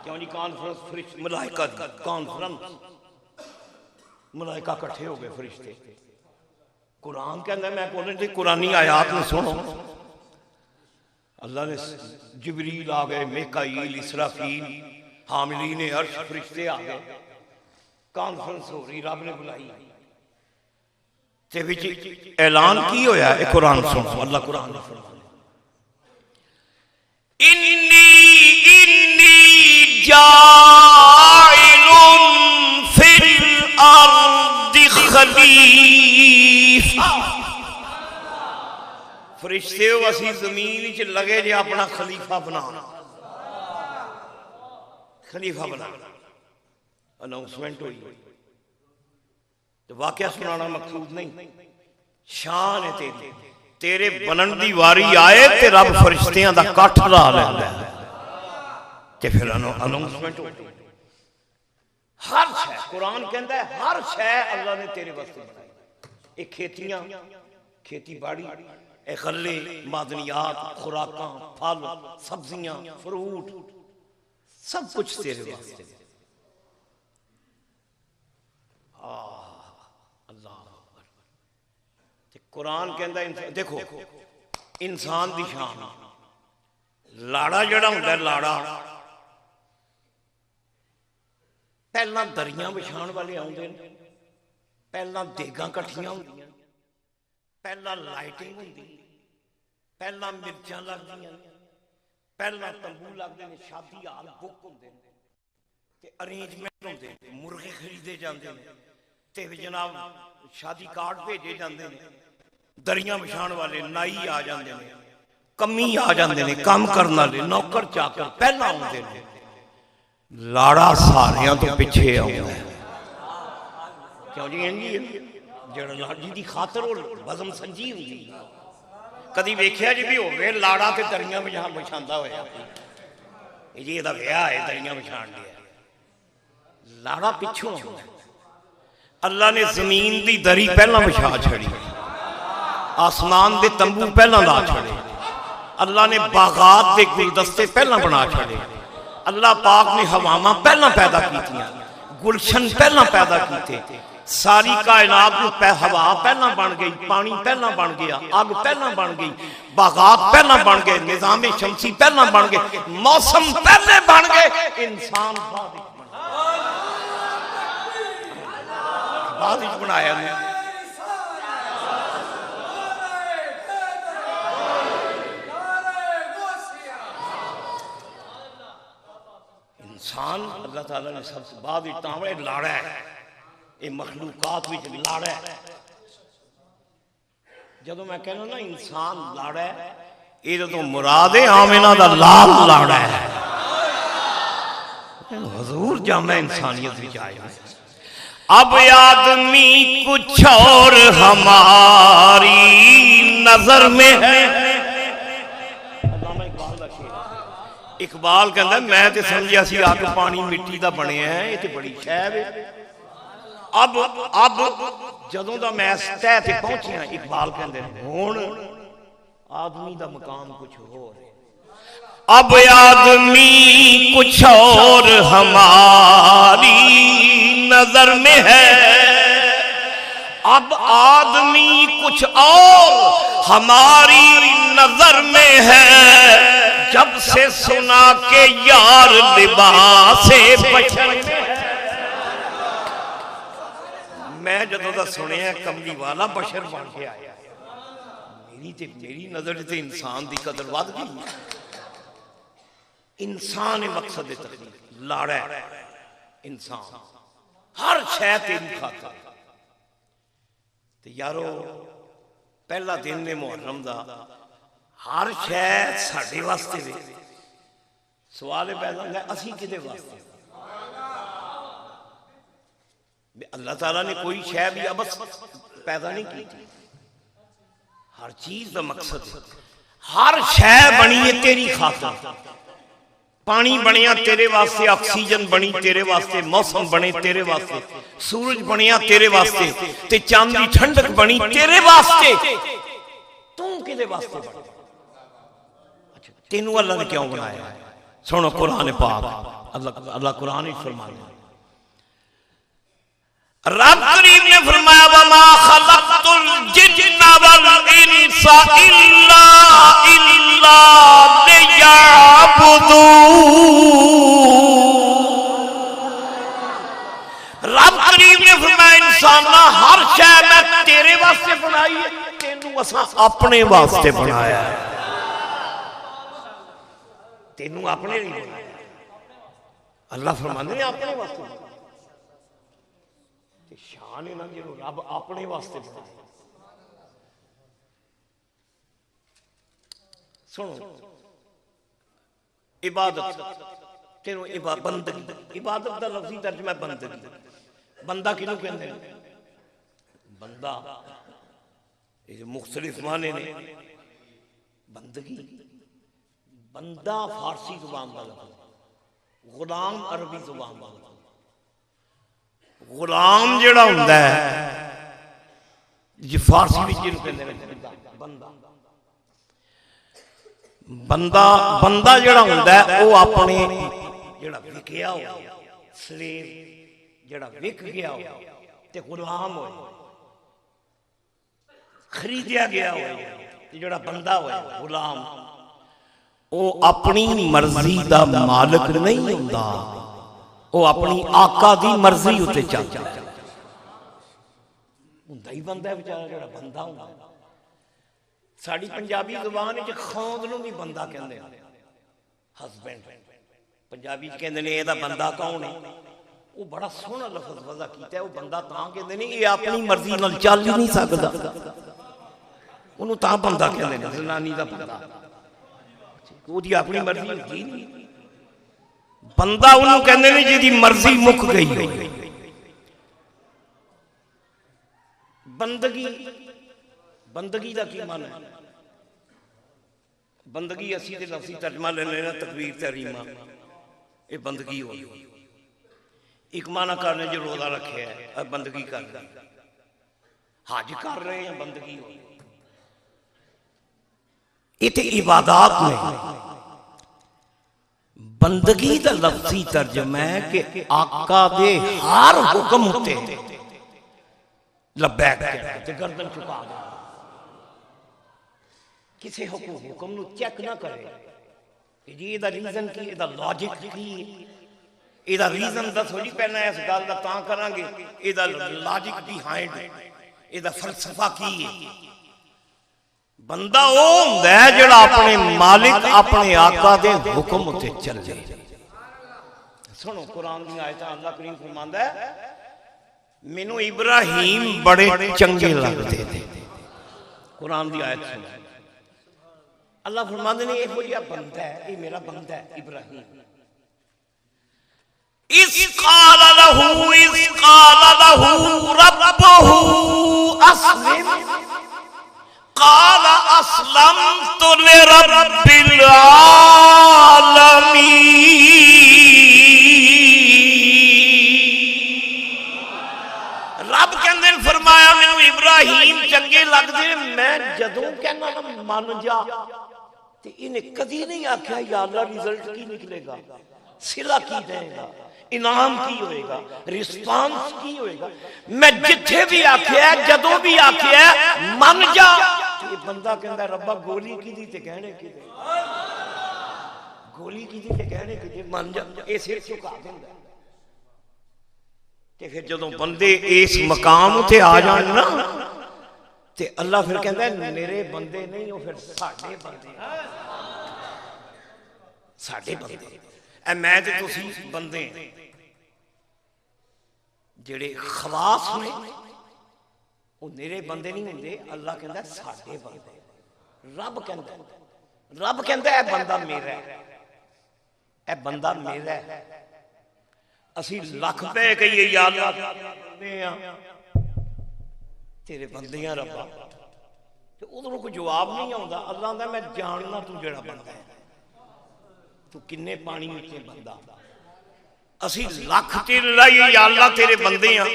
क्यों जी कॉन्फ्रेंस? मलाइका की कॉन्फ्रेंस, मलाइका इकट्ठे हो गए फरिश्ते। कुरान कहता मैं बोलने कुरानी आयात में सुनो। अल्लाह ने जिबरील आ गए, मिकाईल, इसराफील, हामिलीन अर्श फरिश्ते आ गए। कॉन्फ्रेंस हो रही, रब ने बुलाई ते विच ऐलान की होया। एक कुरान सुनो, अल्लाह कुरान में फरमाता इन्नी जाइलुन फिल अर्दि खलीफा। फरिश्ते असी जमीन च लगे जे अपना खलीफा बनाना, खलीफा बनाना। अनाउंसमेंट हुई तो वाकया सुनाना मकसूद नहीं, शान है तेरी। तेरे बनन की वारी आए ते रब फरिश्तियां दा कठ ला लैंदा ते फिर अनाउंसमेंट हो। हर शय कुरान कहता है हर शय अल्लाह ने तेरे वास्ते बनाई। एक खेतियां, खेती बाड़ी, एक गल्ले, मादनियात, खुराकां, फल, सब्जियां, फ्रूट, सब कुछ तेरे वास्ते। कुरान कहता देखो इंसान की शान। लाड़ा जड़ा होंदा, लाड़ा पहला दरियां विछाण वाले आउंदे ने, पहला देगां कट्ठियां होंदियां, पहला लाइटिंग होंदी, पहला मिर्चां लगदियां, पहला तंबू लगदे ने, शादी हाल बुक होंदे ने ते अरेंजमेंट होंदे ने, मुर्गे खरीदे जांदे ने ते जनाब शादी कार्ड भेजे जांदे ने। दरियां विछाण वाले नाई आ जाते हैं, कमी आ जाते हैं, काम करने वाले नौकर चाकर पहला आते हैं। लाड़ा सारियां तो पिछे आउंदा है। क्यों जी? इंजी जिहड़ा लाड़ी दी खातर वजन संजी हुंदी। कदी वेख्या जी भी होवे लाड़ा ते दरियां विछांदा होया जी इहदा विआह है दरियां विछाण दिया। लाड़ा पिछों आउंदा। अल्लाह ने जमीन दी दरी पहला विछा छड़ी, आसमान दे तंबू पहला ला छड़े, अल्लाह ने बागात दे गुलदस्ते पहला बना छड़े, अल्लाह पाक ने हवावां पहला पैदा कीतियां, गुलशन पहला पैदा कीते, सारी कायनात हवा पहला बन गई, पानी पहला बन गया, अग पहला बन गई, बागात पहला बन गए, निजामे शमसी पहला बन गए, मौसम पहले बन गए, इंसान बाद विच बनाया ने। इंसान अल्लाह ताला ने सबसे बाद तावड़े लाड़ा है, ये मखलूकात विच लाड़ा है। जदों मैं कहना ना इंसान लाड़ा है, ये तो मुराद है आमिना दा लाल लाड़ा है। हुजूर जामा इंसानियत विच आए। अब आदमी कुछ और हमारी नजर में है। इकबाल कहता मैं तो समझिया सी अग पानी मिट्टी का बनया है, ये तो बड़ी शैब है। अब जदों दा मैं तह ते पहुंचिया, इकबाल कहते हुण आदमी का मकाम कुछ होर है। अब आदमी कुछ और हमारी नजर में है, अब आदमी कुछ और हमारी नजर में है। जब से सुना के यार लिबासे बचन में है। मैं जदों दा सुनिया कमली वाला बशर बन के आया, मेरी नजर से इंसान की कदर वध गई। इंसान है मकसद तकदीर, लाड़ा इंसान हर शय तेरी खातर। यारो पहला दिन ने मुहर्रम दा, हर शय साडे वास्ते वे। सवाल पैदा होंदा असीं किहदे वास्ते? अल्लाह ताला ने कोई शय भी अबस पैदा नहीं की। हर चीज का मकसद, हर शय बनी है तेरी खातर। पानी बनिया तेरे वास्ते, ऑक्सीजन बनी तेरे वास्ते, मौसम बने तेरे वास्ते, सूरज बनिया तेरे वास्ते, ते चांद दी ठंडक बनी तेरे वास्ते। तू किदे वास्ते बना? अच्छा, तेनू अल्लाह ने क्यों बनाया? सुनो कुरान पाक, अल्लाह कुरान ही फरमाता, रब करीम ने फरमाया वमा खलक़तुल जिन्ना वल इंसा इल्ला लियअबुदून। रब करीम ने फरमाया इंसान हर शय मैं तेरे वास्ते बनाई है, तेनू असां अपने वास्ते बनाया है, तेनू अपने लिए बनाया। अल्लाह फरमाते हैं अपने वास्ते, शान है ना जो रब अपने वास्ते बनाए। सुनो इबादत, तेनों बंदगी, इबादत का लफ्जी तर्जमा बंदगी। बंदा किनू कहते हैं? बंदा मुख्तलिफ माने ने। बंदगी, बंदा फारसी जुबान का लफ्ज, गुलाम अरबी जुबान का लफ्ज। गुलाम जिहड़ा हुंदा है जी फारसी विच जिहनूं कहंदे ने बंदा। बंदा बंदा जिहड़ा हुंदा है वो अपने जिहड़ा विकिया हो, स्लेव जिहड़ा विक गया हो ते गुलाम हो, खरीदिया गया हो, जिहड़ा बंदा हो गुलाम, वो अपनी मर्जी दा मालिक नहीं हुंदा, वो अपनी आका दी मर्जी उत्ते चलदा हुंदा ही बंदा है बेचारा जिहड़ा बंदा हुंदा। साडी पंजाबी जुबान विच खौंद नूं भी बंदा कहंदे ने, हस्बैंड पंजाबी च कहंदे ने इहदा बंदा कौन है? वो बड़ा सोहना लफ्ज वज़ा कीता है। वो बंदा तां कहंदे ने ये अपनी मर्जी नाल चल ही नहीं सकदा, उहनूं तां बंदा कहंदे ने, जनानी दा बंदा, ओहदी अपनी मर्जी होंदी नहीं। बंदा उन्होंने कहते हैं जिहदी मर्जी मुक गई हो। बंदगी, बंदगी का की मन है? बंदगी असी ते लफ्जी तर्जमा लेने ना तकबीर तहरीमा, ये बंदगी हो। एक माना करने जो रोजा रखे है अब बंदगी कर रहे, हज कर रहे हैं बंदगी हो। ये तो इबादत में बंदगी का लफ्जी तर्जमा है कि आका दे हर हुक्म उत्ते लब्बैक ते गर्दन झुका दे, किसी हुक्म नूं चेक ना करे कि जी इहदा रीजन की, इहदा लॉजिक की, इहदा रीजन दसो जी पहला इस गल दा तां करांगे, इहदा लॉजिक बिहाइंड, इहदा फलसफा की है। बंदा वो हुंदा है जिहड़ा अपने मालिक अपने आका दे हुक्म उत्ते चले। सुनो कुरान दी आयत, अल्लाह करीम फरमांदा है मैनू इब्राहिम बड़े चंगे लगते थे। कुरान दी आयत सुनो, अल्लाह फरमांदे ने इहो जिहा बंदा है, ये मेरा बंदा है इब्राहिम। इस काल लहू रब्बुहु अस्लिम काल अस्लमतु लिरब्बिल आलमीन। रब कहंदे ने फरमाया मैनू इब्राहिम चंगे लगदे, मैं जदों कहना ना मन जा ते इन्हें कदी नहीं आख्या या अल्लाह रिजल्ट की निकलेगा, सिला की देगा, इनाम की होएगा, रिस्पांस की होएगा। मैं जिथे भी आख्या जदों भी आख्या मन जा, ये बंदा कहता रब्बा गोली की दी ते कहने की दे, गोली की दी ते कहने की दे, मन जा, ये सिर झुका देंदा। ते फिर जदों बंदे इस मकाम ते आ जान ना ते अल्लाह फिर कहता मेरे बंदे नहीं हो, फिर साडे बंदे, साडे बंदे। मैं ते तुसी बंदे जेड़े खवास ने वो मेरे बंदे नहीं होंगे। अल्लाह कहता साडे बंदे, रब कहता है बंदा मेरा है, ए बंदा मेरा है। असी लख पे कहिए या अल्लाह तेरे बंदे हैं रब्बा, तो उधरों कोई जवाब नहीं आता। अल्लाह कहता मैं जानना तू जेड़ा बंदा है, तू किन्ने पानी विच बंदा असी लख ते लड़ाई या अल्लाह तेरे बंदे आ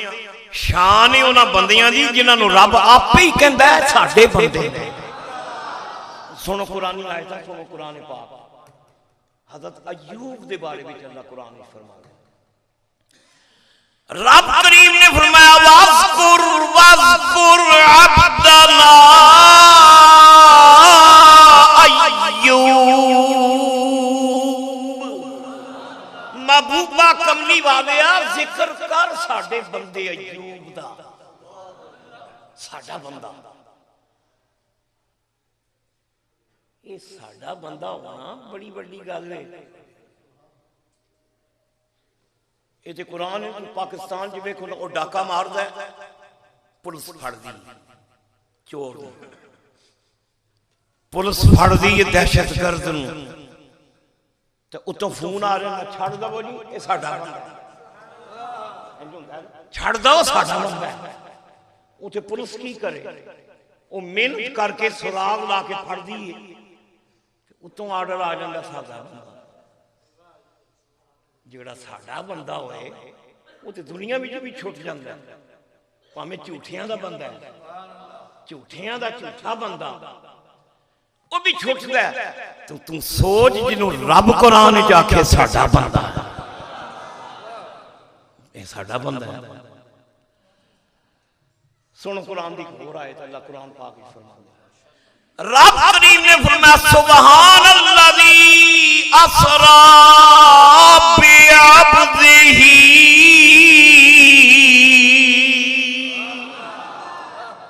शान है उन्हां बंदियां दी जिन्हां नूं रब आपे ही कहंदा है साडे बंदे ने सुनो कुरानी आयत सुनो कुरान पाक हजरत अय्यूब के बारे में अल्लाह कुरान में फरमाता रब करीम ने फरमाया वाज़कुर वाज़कुर अब्दना अय्यूब महबूबा कमली वाले जिक्र कर साडे बंदे अय्यूब दा साडा बंदा ये साडा बंदा होना बड़ी बड़ी गल है ये तो कुरान पाकिस्तान च वेखो वो डाका मारदा है पुलिस फड़दी चोर पुलिस फड़दी है दहशतगर्द नूं ते उत्तों फोन आ रहा छड़ दवो जी ये साडा छड़ दो साडा बंदा उत्थे पुलिस की करे वो मेहनत करके सुराग ला के फड़दी है उत्तों आर्डर आ जाता साडा बंदा जिहड़ा साडा बंदा होए वो तो दुनिया में भी छुट जाता है भावें झूठियां दा बंदा है झूठियां दा झूठा बंदा वो भी छुटदा है तो तू सोच जिन्हों रब कुरान च आखे साडा बंदा ये साडा बंदा है सुन कुरान दी होर आयत अल्लाह कुरान पाक विच फरमांदा रब करीम ने फरमाया सुभान अल्लाज़ी असरा बिअब्दिही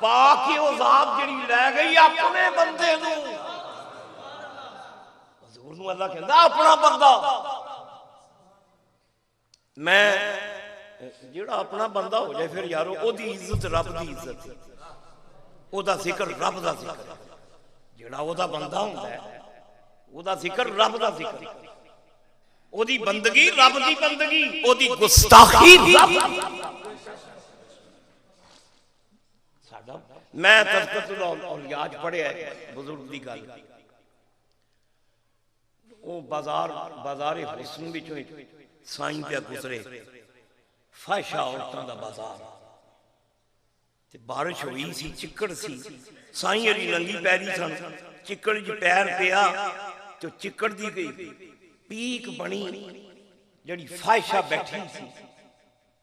पाक वो ज़ात जिहड़ी लै गई अपने बंदे नूं हुजूर नूं अल्लाह कहंदा अपना बंदा मैं जिहड़ा अपना बंदा हो जाए फिर यारो ओदी इज्जत रब दी इज्जत ओदा जिक्र रब दा जिक्र जिहड़ा ओदा बंदा हुंदा है ओदा जिक्र रब दा जिक्र ओदी बंदगी रब दी बंदगी ओदी गुस्ताखी रब साडा मैं तज़किरतुल औलिया पढ़िया बुजुर्ग दी गल ओ बाजार हुस्न विचों साईं पे गुजरे फाहिशा औरतां दा बाजार ते बारिश हुई सी चिक्कड़ सी साईं अली नंगी पैरी सन चिक्कड़ च पैर पिया तो चिक्कड़ दी गई पीक बनी जड़ी फाहिशा बैठी सी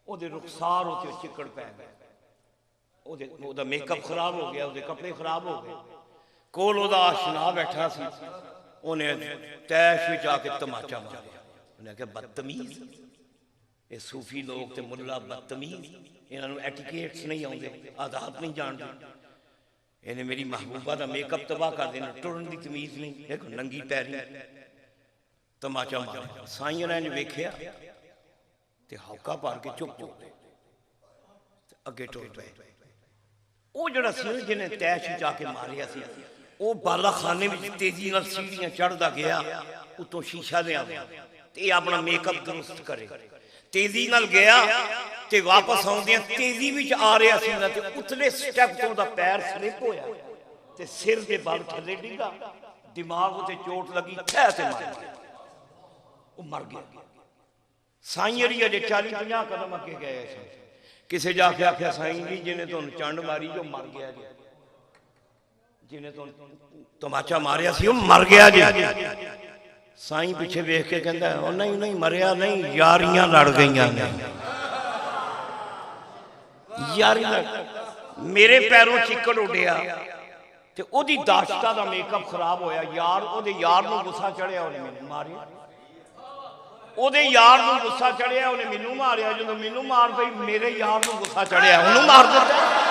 ओदे रुखसार होते चिक्कड़ पै गए ओदा मेकअप खराब हो गया ओदे कपड़े खराब हो गए कोल ओदा आशना बैठा सी उन्हें तैश विच आके तमाचा मारिया उन्हें कहा बदतमीज ये सूफी लोग ते मुल्ला बदतमीज इन्होंने एटिकेट्स नहीं आते आदात नहीं जानते इन्हें मेरी महबूबा का मेकअप तबाह कर देना टुरन की तमीज नहीं देखो नंगी पैरी तमाचा मार साईं ने वेख्या ते हौका भर के चुप हो गए अगे टुर पे वो जड़ा सी जिन्हें तैश जाके मारिया सी वो बाला खाने में तेजी नाल सीढ़ियां चढ़दा गया उतों शीशा लिया ते अपना मेकअप दुरुस्त करे तेजी नाल गया ते वापस आउंदियां तेजी विच आ रहा सी ना ते उतले स्टेप तो दा पैर स्लिप होया ते सिर दे बल थले डिगा दिमाग उते चोट लगी ठह ते मार गया वो मर गया साईं अली अजे 40-50 कदम अगे गए किसी जाके आख्या साईं जी जिन्हें तुहानू चंड मारी जो मर गया जी जिन्हें तमाचा मारिया सी मर गया जी साईं पिछे वेख के कहता है नहीं नहीं मरिया नहीं यारियां लड़ गई ने यारियां मेरे पैरों चिक्कड़ उड़िया ते ओदी दाशता दा मेकअप खराब होया यार ओदे यार नूं गुस्सा चढ़िया उन्हें मैनू मारिया ओदे यार नूं गुस्सा चढ़िया उन्हें मैनू मारिया जो मैनू मार पई मेरे यार नूं गुस्सा चढ़िया उन्होंने मार दिता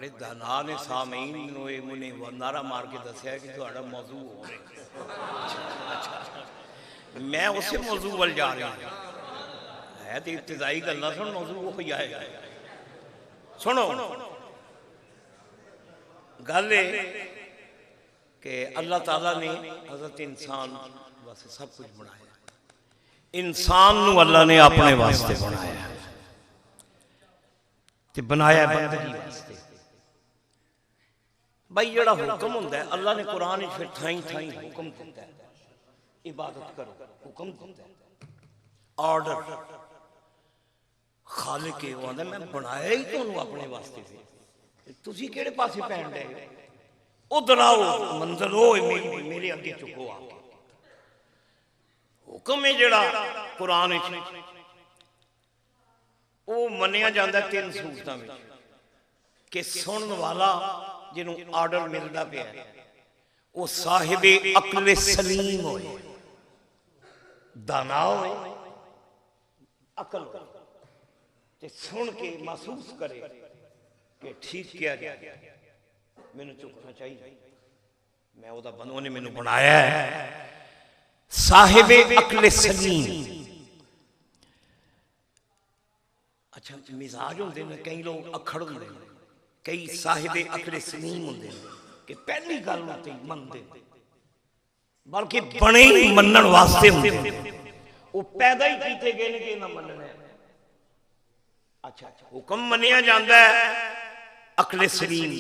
बड़े दाना ने सामीन मुझे नारा मार के दसिया कि तुहाड़ा मौजू हो रहा मैं उस मौजू वाल जा रहा है तो इब्तदाई गल्लां सुन मौजू वो ही आएगा सुनो गल कि अल्लाह ताला ने हज़रत इंसान वास्ते सब कुछ बनाया इंसान नू अल्लाह ने अपने वास्ते बनाया ते बनाया बंदगी वास्ते भाई जड़ा हुक्म हुंदा है अल्लाह ने कुरान में फिर थाई थाई हुक्म दिता है इबादत करो हुक्म दिता है ऑर्डर खालिक के आंदा मैं बनाया ही तुहानू अपने वास्ते से तुसी केड़े पासे पैण डे उधर आओ मंजिल हो मेरे अगे चुको आके हुक्म है जड़ा कुरान वो मनिया जाता तीन सूरतों में कि सुनने वाला जिन्हों आर्डर मिलता पे वो साहिबे अक्ल सलीम हो दाना हो अकल ते सुन के महसूस करे कि ठीक किया गया मैंने चुकना चाहिए मैं ओदा बंदों ने मैंने बनाया है साहिबे अक्ल सलीम अच्छा मिजाज होंगे ने कई लोग अखड़ होंगे कई साहिबे अक्ल सलीम होंगे कि पहली गल होती मनते बल्कि बने ही मनन वास्ते होंगे वो पैदा ही किए गए कि ना मनना अच्छा हुक्म मनिया जाता है अक्ल सलीम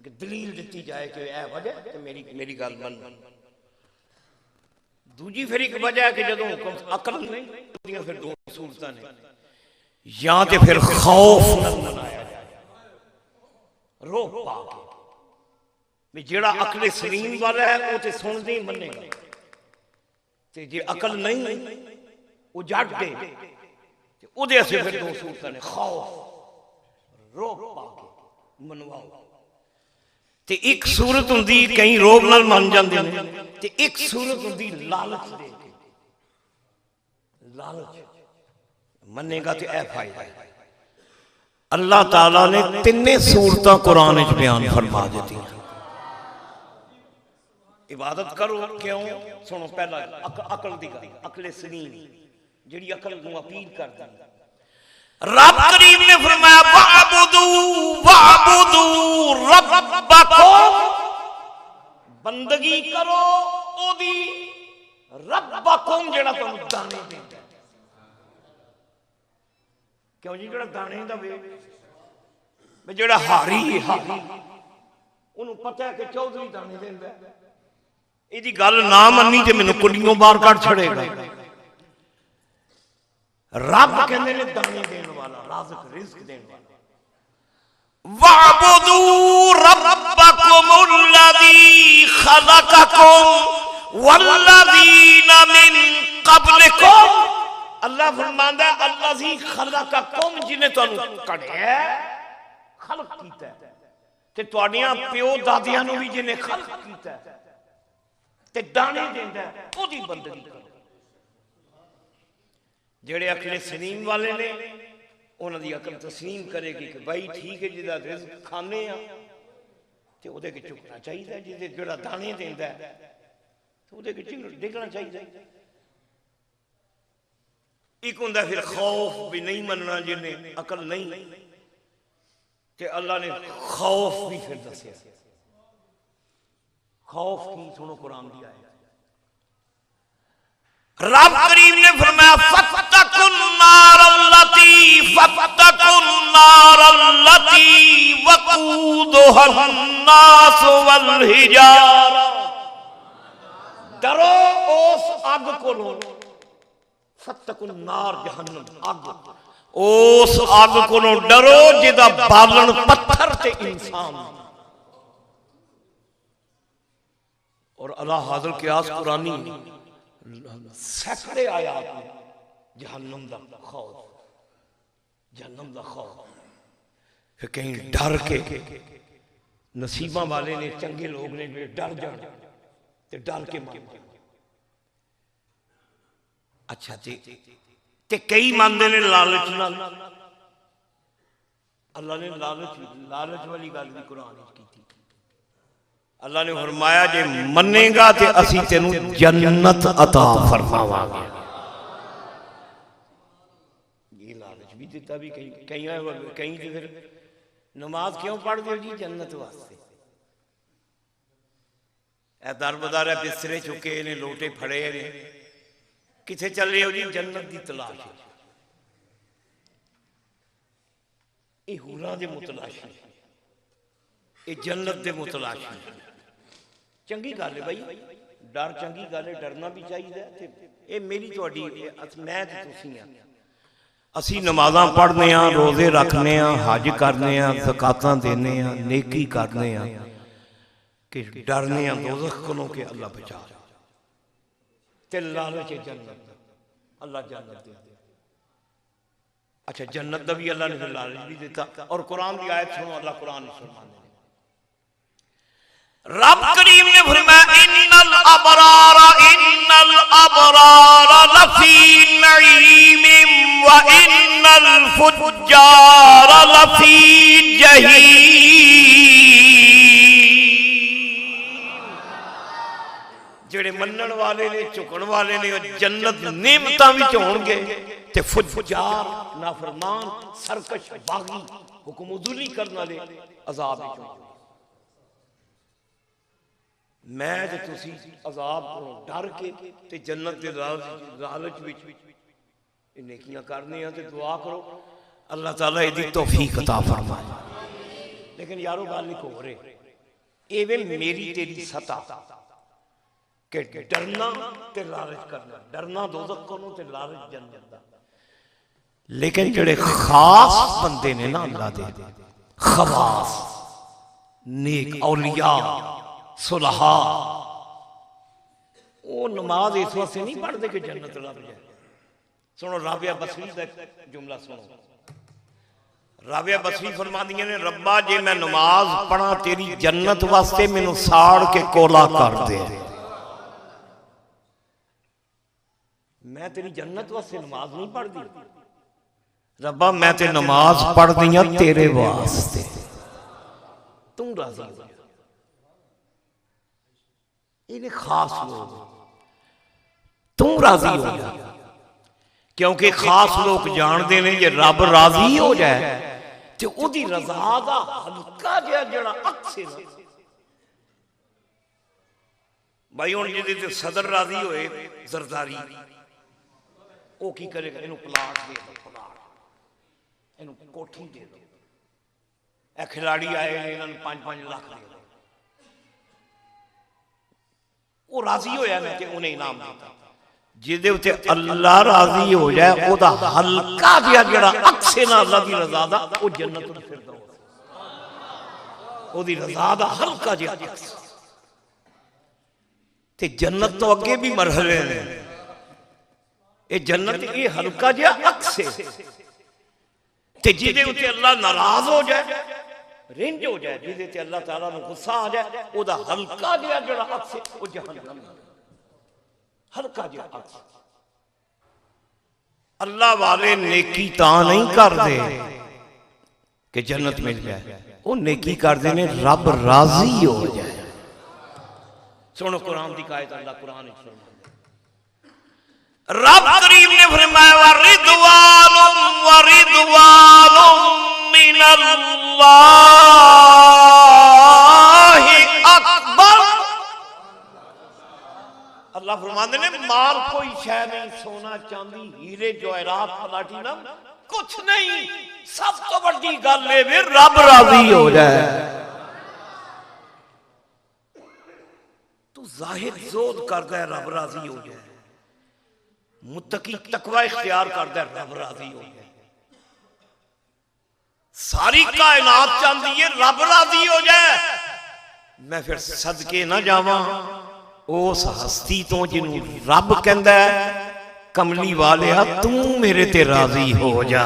दलील दी जाए कि यह वजह तो मेरी गल मन दूजी फिर एक वजह है कि जो हुक्म अकल नहीं फिर दो सूरत ने या तो फिर खौफ रो पा के जेड़ा अकल सलीम वाला है वो तो सुनते ही मनेगा ते जे अकल नहीं वो जट दे उहदे असे फिर दो सूरत ने खौफ रो पा के मनवाओ ते एक सूरत हुंदी कई रोब नाल मन जांदे ने ते एक सूरत हुंदी लालच दे के लालच मनेगा तो यह फायदा है अल्लाह ताला ने तिने सूरतां कुरान विच बयान फरमा दी इबादत करो क्यों सुनो पहला अकल दी गल अकल सलीम जिहड़ी अकल नूं अपील करदा रब करीम ने फरमाया वाबुदू रब्बकुम बंदगी करो ओदी रब्बकुम जेड़ा तुहानू दाने देंदा क्यों जी जेड़ा दाने दा वे जेड़ा हारी ओनू पता है कि चौधरी दाने देंदा इहदी गल ना मन्नी ते मैनू कुड़ियों बाहर कढ छड़ेगा रब कहते ने दाने देने वाला राज़िक रिज़्क देने वाला वाबुदू रब्बकुमुल्लज़ी खलक़कुम वल्लज़ीना मिन क़ब्लिकुम अल्लाह फरमांदा है अल्लज़ी खलक़कुम जिन्हें तुहानू कढ़िया खलक कीता ते तुहाडियां प्यो दादियां नू भी जिन्हें खलक कीता ते दाने देंदा ओदी बंदगी करो जेड़े अकल सलीम वाले ने उन्हां दी अकल तस्लीम करेगी कि भाई ठीक है जिहदा रिज़्क खाने आ ते ओदे के झुकना चाहिए जिहदे जेड़ा दाने देंदा ते ओदे के डिगना चाहिए एक हुंदा फिर खौफ भी नहीं मनना जिन्हें अकल नहीं ते अल्लाह ने खौफ भी फिर दसिया खौफ की सुनो कुरान दी आयत रब करीम ने फरमाया फत्तकुन नारल्लती वक़ूदुहन नास वल हिजारा डरो उस आग कोलों फत्तकुन नार जहन्नम आग उस आग कोलों डरो जिहदा बालन पत्थर ते इंसान और अल्लाह हाज़िर क़ियास कुरानी सैकड़े आयात जहन्नम दा खौफ जहन्नम दा खौफ फिर कहीं डर के नसीबा वाले ने चंगे लोग ने डर जान ते डर के मान अच्छा जी ते कई मानते ने लालच नाल अल्लाह ने लालच वाली गल भी कुरान की थी। अल्लाह ने फरमाया जे मन्नेगा ते असी तेनू जन्नत अता फरमावांगे। ये लालच भी दिता भी कहीं तो फिर नमाज क्यों पढ़ दो जी? जन्नत वास्ते। ए दर बदर है, बिस्तरे चुके ने, लोटे फड़े ने, किथे चल रहे हो जी? जन्नत की तलाश। ये हूरां दे मुतलाशी, ये जन्नत दे मुतलाशी। चंगी गल है भाई, डर चंगी गल है, डरना भी चाहिए। ये मेरी तुहाडी मैं ते तुसीं आ। असी नमाज़ां पढ़ने, रोजे रखने, हज करने, ज़कातां देने, नेकी करने, कि डरने दोज़ख कोलों के अल्लाह बचा। ते लालच जन्नत, अल्लाह जन्नत दे। अच्छा, जन्नत का भी अल्लाह ने लालच भी दिता। और कुरान की आयत सुनो, अल्लाह कुरान ने फरमाया, रब करीम ने फरमाया इन्नल अबरार लफी नईम व इन्नल फुज्जार लफी जहीम। जेड़े मनण वाले ने, झुकण वाले ने, जन्नत नेमतां विच होणगे, ते फुज्जार नाफरमान सरकश बागी हुक्मदुली करने वाले अजाब विच होणगे। मैं ते तुसी अजाब को डर के ते जन्नत के लालच विच नेकियां करने ते दुआ करो अल्लाह ताला इहदी तौफीक अता फरमाए। लेकिन यारो गल एक होर है, एवें मेरी तेरी सता कि डरना ते लालच करना, डरना दोज़ख कोलों ते लालच जन्नत दा। लेकिन जेड़े खास बंदे ने ना अल्लाह दे, खवास नेक औलिया सुलहा, वो नमाज इस वास्ते नहीं पढ़ते कि जन्नत लभ जाए। सुनो राबिया बसरी का जुमला सुनो। राबिया बसरी फरमादियां ने, रब्बा जे मैं नमाज पढ़ा तेरी जन्नत वास्ते, मैनू साड़ के कोला कर दे। मैं तेरी जन्नत वास्ते नमाज नहीं पढ़ती रब्बा, मैं ते नमाज पढ़ दी तेरे वास्ते, तू राजी हो। इन्हें खास लोग तू राजी हो जा, क्योंकि खास लोग जानते हैं जे रब राजी हो जाए तो उदी रजा दा हल्का जिहा जिहड़ा अक्स है ना भाई, हुण जिहदे ते सदर राजी होए जरदारी, वो की करेगा? इनू प्लाट दे दो, प्लाट इनू कोठी दे दो। ए खिलाड़ी आए इन्होंने 5-5 लाख दे दो। वो राजी होया ना कि उन्हें इनाम दिता। जिहदे उत्ते अल्लाह राजी हो जाए, ओदा हल्का जिहा जिहड़ा अक्स है ना अल्लाह दी रजा दा, वो जन्नतुल फिरदौस, ओदी रजा दा हल्का जिहा अक्स। ते जन्नत तो अगे भी मरहले ने, ये जन्नत ये हल्का जिहा अक्स है। ते जिहदे उत्ते अल्लाह नाराज हो जाए, रिंज हो जाए, जिहदे ते अल्लाह ताला नूं गुस्सा आ जाए, ओदा हल्का जिहा जिहड़ा अक्स है वो जहन्नम, हल्का जिहा अक्स। अल्लाह वाले नेकी तां नहीं करदे कि जन्नत मिल जाए, वो नेकी करदे ने रब राजी हो जाए। सुनो कुरान दी आयत, अल्लाह कुरान विच फरमांदा, रब करीम ने फरमाया व रिदवानुम मिनल्लाहि अकबर। अल्लाह फरमाते ने माल कोई शय नहीं, सोना चांदी हीरे जवाहरात प्लाटीनम कुछ नहीं, सब तो बड़ी गल है रब राजी हो जाए। तू जाहिद जोद करदा है रब राजी हो जाए, मुत्तकी तकवा इख्तियार करदा है रब राजी हो जाए। सारी कायनात चाहती है रब राजी हो जाए। मैं फिर सदके ना जावा उस हस्ती तो जिन्हों रब कहंदा है कमली वालिया तू मेरे ते राजी हो जा।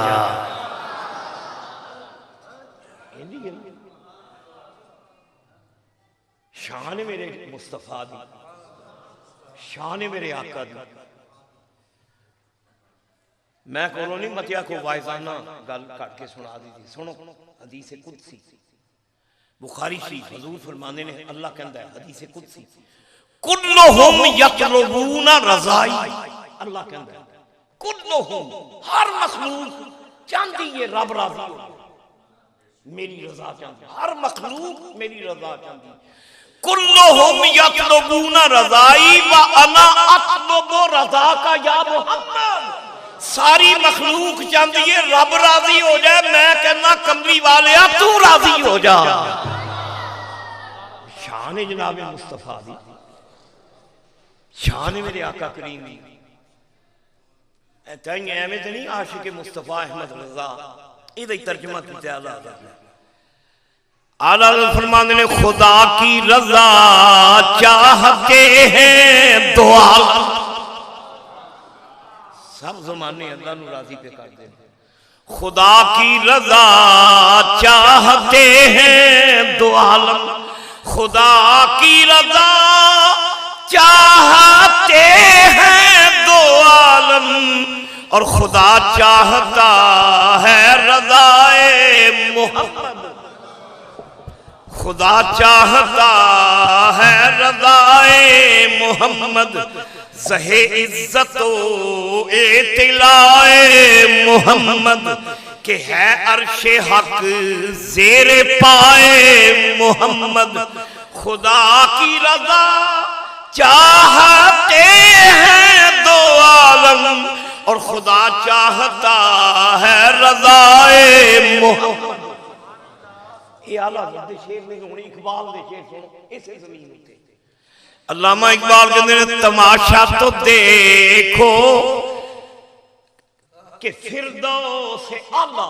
शान है मेरे मुस्तफा दी, शान है मेरे आका दी। मैं कोलों नहीं मतिया को वायजाना गल कट के सुना दी थी। सुनो हदीस कुदसी बुखारी शरीफ हुजूर फरमाते ने अल्लाह कहता है हदीस कुदसी कुल्लुहुम यतलबूना रज़ाई। अल्लाह कहता है कुल्लुहुम हर मखलूक चाहती है रब राजी हो मेरी रजा चाहती हर मखलूक मेरी रजा चाहती। कुल्लुहुम यतलबूना रज़ाई व अना अतलबु रज़ाका या मुहम्मद। सारी मखलूक चाहती है रब राजी हो जाए, मैं कहना कमली वाले तू राजी हो जा। शान है जनाब मुस्तफा दी, शान है मेरे आका करीम दी। एवं तो नहीं आशिक मुस्तफा अहमद रजा इहदा तर्जुमा किया आला फरमाते ने खुदा की रजा चाहते हैं दो आलम। सब जमाने अल्लाह नू राजी पे कर दे। खुदा की रजा चाहते हैं दो आलम, खुदा की रजा चाहते हैं दो आलम और खुदा चाहता है रज़ाए मोहम्मद। खुदा चाहता है रज़ाए मोहम्मद ज़हे इज्जतो इत्तिलाए मोहम्मद के है अर्शे हक ज़ेरे पाए मोहम्मद। खुदा की रज़ा चाहते हैं दो आलम और खुदा चाहता है रज़ाए मोहम्मद। ये आला दे शेर नहीं होनी, इकबाल दे शेर सुनो इस ज़मीन पे। अल्लामा इकबाल कहते हैं तमाशा तो देखो कि फिरदौस आला।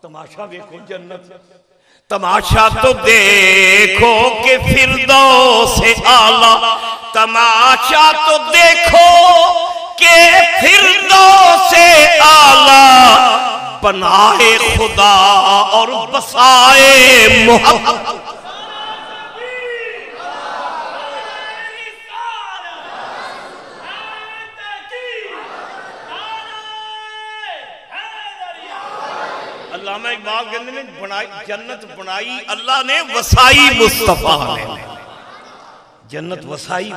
तमाशा देखो जन्नत, तमाशा तो देखो कि फिरदौस आला। तमाशा तो देखो कि फिरदौस आला बनाए खुदा और बसाए मोहम्मद। अल्लामा इकबाल कहते हैं बनाई जन्नत बनाई अल्लाह ने वसाई मुस्तफा ने। जन्नत वसाई